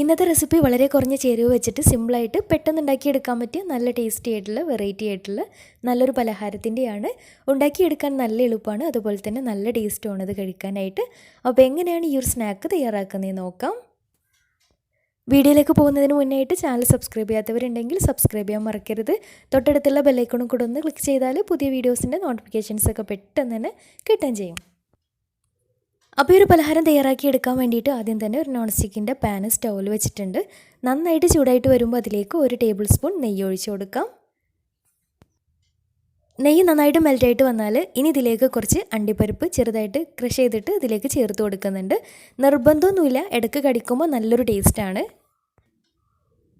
ഇന്നത്തെ റെസിപ്പി വളരെ കുറഞ്ഞ ചേരുവ വെച്ചിട്ട് സിമ്പിളായിട്ട് പെട്ടെന്ന് ഉണ്ടാക്കിയെടുക്കാൻ പറ്റിയ നല്ല ടേസ്റ്റി ആയിട്ടുള്ള വെറൈറ്റി ആയിട്ടുള്ള നല്ലൊരു പലഹാരത്തിൻ്റെയാണ്. ഉണ്ടാക്കിയെടുക്കാൻ നല്ല എളുപ്പമാണ്, അതുപോലെ തന്നെ നല്ല ടേസ്റ്റുമാണ് ഇത് കഴിക്കാനായിട്ട്. അപ്പോൾ എങ്ങനെയാണ് ഈ ഒരു സ്നാക്ക് തയ്യാറാക്കുന്നതെന്ന് നോക്കാം. വീഡിയോയിലേക്ക് പോകുന്നതിന് മുന്നായിട്ട് ചാനൽ സബ്സ്ക്രൈബ് ചെയ്യാത്തവരുണ്ടെങ്കിൽ സബ്സ്ക്രൈബ് ചെയ്യാൻ മറക്കരുത്. തൊട്ടടുത്തുള്ള ബെല്ലൈക്കണും കൂടെ ഒന്ന് ക്ലിക്ക് ചെയ്താൽ പുതിയ വീഡിയോസിൻ്റെ നോട്ടിഫിക്കേഷൻസൊക്കെ പെട്ടെന്ന് തന്നെ കിട്ടുകയും ചെയ്യും. അപ്പോൾ ഈ ഒരു പലഹാരം തയ്യാറാക്കിയെടുക്കാൻ വേണ്ടിയിട്ട് ആദ്യം തന്നെ ഒരു നോൺ സ്റ്റിക്കിൻ്റെ പാന് സ്റ്റൗവിൽ വെച്ചിട്ടുണ്ട്. നന്നായിട്ട് ചൂടായിട്ട് വരുമ്പോൾ അതിലേക്ക് 1 ടേബിൾ സ്പൂൺ നെയ്യ് ഒഴിച്ച് കൊടുക്കാം. നെയ്യ് നന്നായിട്ട് മെൽറ്റായിട്ട് വന്നാൽ ഇനി ഇതിലേക്ക് കുറച്ച് അണ്ടിപ്പരിപ്പ് ചെറുതായിട്ട് ക്രഷ് ചെയ്തിട്ട് ഇതിലേക്ക് ചേർത്ത് കൊടുക്കുന്നുണ്ട്. നിർബന്ധമൊന്നുമില്ല, ഇടയ്ക്ക് കടിക്കുമ്പോൾ നല്ലൊരു ടേസ്റ്റാണ്.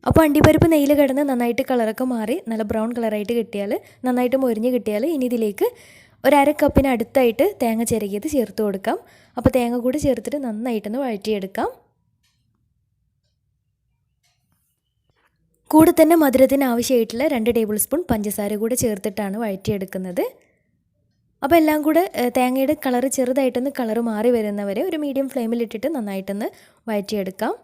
അപ്പോൾ അണ്ടിപ്പരിപ്പ് നെയ്യിൽ കിടന്ന് നന്നായിട്ട് കളറൊക്കെ മാറി നല്ല ബ്രൗൺ കളറായിട്ട് കിട്ടിയാൽ, നന്നായിട്ട് മൊരിഞ്ഞ് കിട്ടിയാൽ ഇനി ഇതിലേക്ക് ഒരു അര കപ്പിന് അടുത്തായിട്ട് തേങ്ങ ചിരകിയത് ചേർത്ത് കൊടുക്കാം. അപ്പോൾ തേങ്ങ കൂടി ചേർത്തിട്ട് നന്നായിട്ടൊന്ന് വഴറ്റിയെടുക്കാം. കൂടെ തന്നെ മധുരത്തിന് ആവശ്യമായിട്ടുള്ള 2 ടേബിൾ സ്പൂൺ പഞ്ചസാര കൂടെ ചേർത്തിട്ടാണ് വഴറ്റിയെടുക്കുന്നത്. അപ്പോൾ എല്ലാം കൂടെ തേങ്ങയുടെ കളറ് ചെറുതായിട്ടൊന്ന് കളറ് മാറി വരുന്നവരെ ഒരു മീഡിയം ഫ്ലെയിമിലിട്ടിട്ട് നന്നായിട്ടൊന്ന് വഴറ്റിയെടുക്കാം.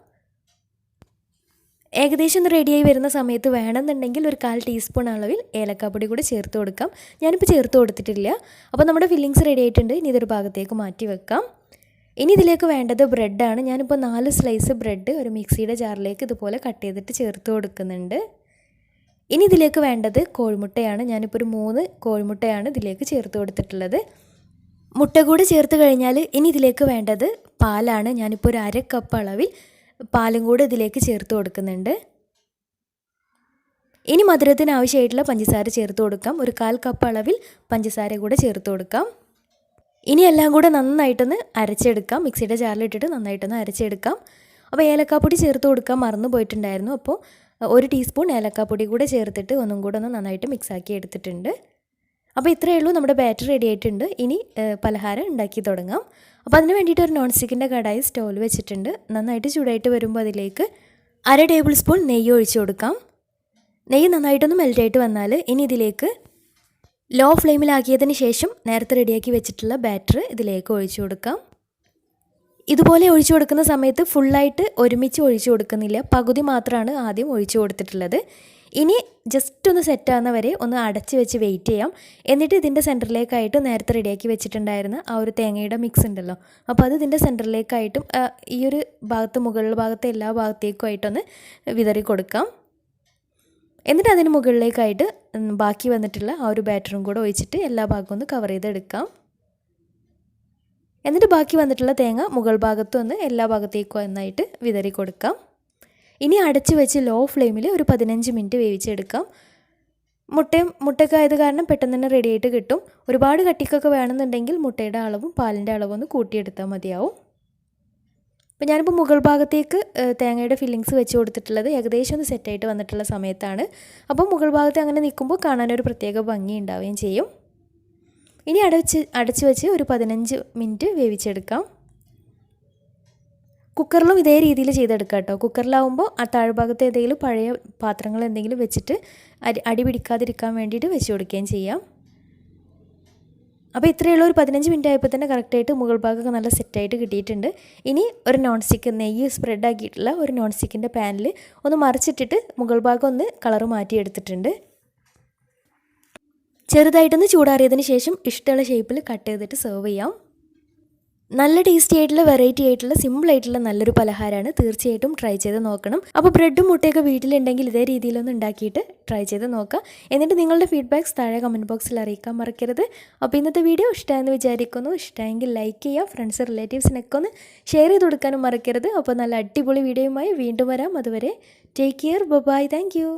ഏകദേശം ഒന്ന് റെഡിയായി വരുന്ന സമയത്ത് വേണമെന്നുണ്ടെങ്കിൽ ഒരു 1/4 ടീസ്പൂൺ അളവിൽ ഏലക്കാപ്പൊടി കൂടി ചേർത്ത് കൊടുക്കാം. ഞാനിപ്പോൾ ചേർത്ത് കൊടുത്തിട്ടില്ല. അപ്പോൾ നമ്മുടെ ഫില്ലിങ്സ് റെഡി ആയിട്ടുണ്ട്. ഇനി ഇതൊരു ഭാഗത്തേക്ക് മാറ്റി വെക്കാം. ഇനി ഇതിലേക്ക് വേണ്ടത് ബ്രെഡാണ്. ഞാനിപ്പോൾ 4 സ്ലൈസ് ബ്രെഡ് ഒരു മിക്സിയുടെ ജാറിലേക്ക് ഇതുപോലെ കട്ട് ചെയ്തിട്ട് ചേർത്ത് കൊടുക്കുന്നുണ്ട്. ഇനി ഇതിലേക്ക് വേണ്ടത് കോഴിമുട്ടയാണ്. ഞാനിപ്പോൾ ഒരു 3 കോഴിമുട്ടയാണ് ഇതിലേക്ക് ചേർത്ത് കൊടുത്തിട്ടുള്ളത്. മുട്ട കൂടി ചേർത്ത് കഴിഞ്ഞാൽ ഇനി ഇതിലേക്ക് വേണ്ടത് പാലാണ്. ഞാനിപ്പോൾ ഒരു അര കപ്പ് അളവിൽ പാലും കൂടെ ഇതിലേക്ക് ചേർത്ത് കൊടുക്കുന്നുണ്ട്. ഇനി മധുരത്തിന് ആവശ്യമായിട്ടുള്ള പഞ്ചസാര ചേർത്ത് കൊടുക്കാം. ഒരു 1/4 കപ്പ് അളവിൽ പഞ്ചസാര കൂടെ ചേർത്ത് കൊടുക്കാം. ഇനി എല്ലാം കൂടെ നന്നായിട്ടൊന്ന് അരച്ചെടുക്കാം. മിക്സിയുടെ ജാറിലിട്ടിട്ട് നന്നായിട്ടൊന്ന് അരച്ചെടുക്കാം. അപ്പോൾ ഏലക്കാപ്പൊടി ചേർത്ത് കൊടുക്കാൻ മറന്നു പോയിട്ടുണ്ടായിരുന്നു. അപ്പോൾ 1 ടീസ്പൂൺ ഏലക്കാപ്പൊടി കൂടെ ചേർത്തിട്ട് ഒന്നും കൂടെ ഒന്ന് നന്നായിട്ട് മിക്സാക്കി എടുത്തിട്ടുണ്ട്. അപ്പോൾ ഇത്രയേ ഉള്ളൂ, നമ്മുടെ ബാറ്റർ റെഡി ആയിട്ടുണ്ട്. ഇനി പലഹാരം ഉണ്ടാക്കി തുടങ്ങാം. അപ്പോൾ അതിന് വേണ്ടിയിട്ട് ഒരു നോൺ സ്റ്റിക്കിൻ്റെ കടായി സ്റ്റൗവിൽ വെച്ചിട്ടുണ്ട്. നന്നായിട്ട് ചൂടായിട്ട് വരുമ്പോൾ അതിലേക്ക് 1/2 ടേബിൾ സ്പൂൺ നെയ്യ് ഒഴിച്ച് കൊടുക്കാം. നെയ്യ് നന്നായിട്ടൊന്ന് മെൽറ്റായിട്ട് വന്നാൽ ഇനി ഇതിലേക്ക് ലോ ഫ്ലെയിമിലാക്കിയതിന് ശേഷം നേരത്തെ റെഡിയാക്കി വെച്ചിട്ടുള്ള ബാറ്റർ ഇതിലേക്ക് ഒഴിച്ചു കൊടുക്കാം. ഇതുപോലെ ഒഴിച്ചു കൊടുക്കുന്ന സമയത്ത് ഫുള്ളായിട്ട് ഒരുമിച്ച് ഒഴിച്ചു കൊടുക്കുന്നില്ല, പകുതി മാത്രമാണ് ആദ്യം ഒഴിച്ചു കൊടുത്തിട്ടുള്ളത്. ഇനി ജസ്റ്റ് ഒന്ന് സെറ്റാകുന്ന വരെ ഒന്ന് അടച്ച് വെച്ച് വെയിറ്റ് ചെയ്യാം. എന്നിട്ട് ഇതിൻ്റെ സെൻറ്ററിലേക്കായിട്ട് നേരത്തെ റെഡിയാക്കി വെച്ചിട്ടുണ്ടായിരുന്ന ആ ഒരു തേങ്ങയുടെ മിക്സ് ഉണ്ടല്ലോ, അപ്പോൾ അത് ഇതിൻ്റെ സെൻറ്ററിലേക്കായിട്ടും ഈ ഒരു ഭാഗത്ത് മുകളിൽ ഭാഗത്തെ എല്ലാ ഭാഗത്തേക്കുമായിട്ടൊന്ന് വിതറി കൊടുക്കാം. എന്നിട്ട് അതിന് മുകളിലേക്കായിട്ട് ബാക്കി വന്നിട്ടുള്ള ആ ഒരു ബാറ്ററും കൂടെ ഒഴിച്ചിട്ട് എല്ലാ ഭാഗവും ഒന്ന് കവർ ചെയ്തെടുക്കാം. എന്നിട്ട് ബാക്കി വന്നിട്ടുള്ള തേങ്ങ മുകൾ ഭാഗത്തും ഒന്ന് എല്ലാ ഭാഗത്തേക്കും ഒന്നായിട്ട് വിതറി കൊടുക്കാം. ഇനി അടച്ച് വെച്ച് ലോ ഫ്ലെയിമിൽ ഒരു 15 മിനിറ്റ് വേവിച്ചെടുക്കാം. മുട്ടയൊക്കെ ആയത് കാരണം പെട്ടെന്ന് തന്നെ റെഡിയായിട്ട് കിട്ടും. ഒരുപാട് കട്ടിക്കൊക്കെ വേണമെന്നുണ്ടെങ്കിൽ മുട്ടയുടെ അളവും പാലിൻ്റെ അളവും ഒന്ന് കൂട്ടിയെടുത്താൽ മതിയാവും. അപ്പോൾ ഞാനിപ്പോൾ മുകൾ ഭാഗത്തേക്ക് തേങ്ങയുടെ ഫില്ലിങ്സ് വെച്ച് കൊടുത്തിട്ടുള്ളത് ഏകദേശം ഒന്ന് സെറ്റായിട്ട് വന്നിട്ടുള്ള സമയത്താണ്. അപ്പോൾ മുകൾ ഭാഗത്ത് അങ്ങനെ നിൽക്കുമ്പോൾ കാണാനൊരു പ്രത്യേക ഭംഗി ഉണ്ടാവുകയും ചെയ്യും. ഇനി അടച്ച് വെച്ച് ഒരു 15 മിനിറ്റ് വേവിച്ചെടുക്കാം. കുക്കറിലും ഇതേ രീതിയിൽ ചെയ്തെടുക്കാം കേട്ടോ. കുക്കറിലാവുമ്പോൾ ആ താഴ്ഭാഗത്ത് ഏതെങ്കിലും പഴയ പാത്രങ്ങൾ എന്തെങ്കിലും വെച്ചിട്ട് അടി പിടിക്കാതിരിക്കാൻ വേണ്ടിയിട്ട് വെച്ച് കൊടുക്കുകയും ചെയ്യാം. അപ്പോൾ ഇത്രയുള്ള ഒരു 15 മിനിറ്റ് ആയപ്പോൾ തന്നെ കറക്റ്റായിട്ട് മുകൾ ഭാഗമൊക്കെ നല്ല സെറ്റായിട്ട് കിട്ടിയിട്ടുണ്ട്. ഇനി ഒരു നോൺ സ്റ്റിക്ക് നെയ്യ് സ്പ്രെഡ് ആക്കിയിട്ടുള്ള ഒരു നോൺ സ്റ്റിക്കിൻ്റെ പാനിൽ ഒന്ന് മറിച്ചിട്ടിട്ട് മുകൾ ഭാഗം ഒന്ന് കളറ് മാറ്റിയെടുത്തിട്ടുണ്ട്. ചെറുതായിട്ടൊന്ന് ചൂടാറിയതിന് ശേഷം ഇഷ്ടമുള്ള ഷേപ്പിൽ കട്ട് ചെയ്തിട്ട് സെർവ് ചെയ്യാം. നല്ല ടേസ്റ്റി ആയിട്ടുള്ള വെറൈറ്റി ആയിട്ടുള്ള സിമ്പിളായിട്ടുള്ള നല്ലൊരു പലഹാരമാണ്. തീർച്ചയായിട്ടും ട്രൈ ചെയ്ത് നോക്കണം. അപ്പോൾ ബ്രെഡും മുട്ടയൊക്കെ വീട്ടിലുണ്ടെങ്കിൽ ഇതേ രീതിയിലൊന്ന് ഉണ്ടാക്കിയിട്ട് ട്രൈ ചെയ്ത് നോക്കാം. എന്നിട്ട് നിങ്ങളുടെ ഫീഡ്ബാക്ക്സ് താഴെ കമൻറ്റ് ബോക്സിൽ അറിയിക്കാൻ മറക്കരുത്. അപ്പോൾ ഇന്നത്തെ വീഡിയോ ഇഷ്ടമായെന്ന് വിചാരിക്കുന്നു. ഇഷ്ടമെങ്കിൽ ലൈക്ക് ചെയ്യുക, ഫ്രണ്ട്സ് റിലേറ്റീവ്സിനൊക്കെ ഒന്ന് ഷെയർ ചെയ്ത് കൊടുക്കാനും മറക്കരുത്. അപ്പോൾ നല്ല അടിപൊളി വീഡിയോയുമായി വീണ്ടും വരാം. അതുവരെ take care, bye, thank U.